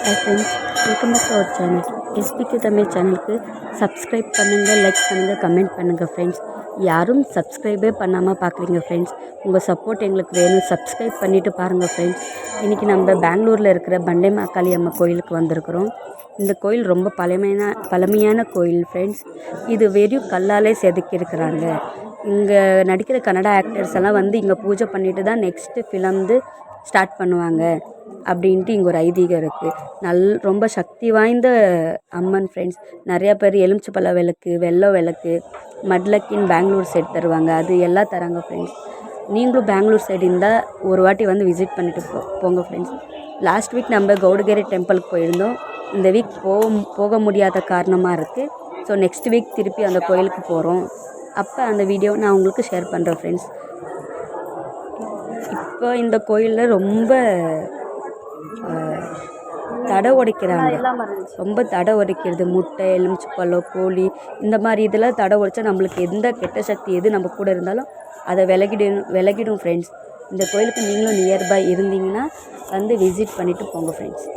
Hi friends, welcome back to our channel. SPK Tamil சேனலுக்கு subscribe பண்ணுங்கள், like பண்ணுங்கள், comment பண்ணுங்கள் ஃப்ரெண்ட்ஸ். யாரும் சப்ஸ்கிரைபே பண்ணாமல் பார்க்குறீங்க ஃப்ரெண்ட்ஸ். உங்கள் சப்போர்ட் எங்களுக்கு வேணும். சப்ஸ்கிரைப் பண்ணிவிட்டு பாருங்கள் ஃப்ரெண்ட்ஸ். இன்றைக்கி நம்ம பெங்களூரில் இருக்கிற பண்டை மாக்காளி அம்மா கோயிலுக்கு வந்திருக்கிறோம். இந்த கோயில் ரொம்ப பழமையான கோயில் ஃப்ரெண்ட்ஸ். இது வெறும் கல்லாலே செதுக்கியிருக்கிறாங்க. இங்கே நடிக்கிற கன்னடா ஆக்டர்ஸ் எல்லாம் வந்து இங்கே பூஜை பண்ணிட்டு தான் நெக்ஸ்ட்டு ஃபிலம் ஸ்டார்ட் பண்ணுவாங்க அப்படின்ட்டு இங்கே ஒரு ஐதீகம் இருக்குது. ரொம்ப சக்தி வாய்ந்த அம்மன் ஃப்ரெண்ட்ஸ். நிறையா பேர் எலுமிச்சப்பழ விளக்கு, வெள்ளை விளக்கு, மட்லக்கின்னு பெங்களூர் சைடு தருவாங்க. அது எல்லாம் தராங்க ஃப்ரெண்ட்ஸ். நீங்களும் பெங்களூர் சைடு இருந்தால் ஒரு வாட்டி வந்து விசிட் பண்ணிவிட்டு போங்க ஃப்ரெண்ட்ஸ். லாஸ்ட் வீக் நம்ம கவுடகேரி டெம்பிளுக்கு போயிருந்தோம். இந்த வீக் போக முடியாத காரணமாக இருக்குது. ஸோ நெக்ஸ்ட் வீக் திருப்பி அந்த கோயிலுக்கு போகிறோம். அப்போ அந்த வீடியோவை நான் உங்களுக்கு ஷேர் பண்ணுறேன் ஃப்ரெண்ட்ஸ். இப்போ இந்த கோயிலில் ரொம்ப தடை உடைக்கிறாங்க. ரொம்ப தடை உடைக்கிறது, முட்டை, எலுமிச்சப்பழம், கோழி, இந்த மாதிரி இதெல்லாம் தடை உடைச்சா நம்மளுக்கு எந்த கெட்ட சக்தி எது நம்ம கூட இருந்தாலும் அதை விலகிடும் ஃப்ரெண்ட்ஸ். இந்த கோயிலுக்கு நீங்களும் நியர்பை இருந்தீங்கன்னா வந்து விசிட் பண்ணிவிட்டு போங்க ஃப்ரெண்ட்ஸ்.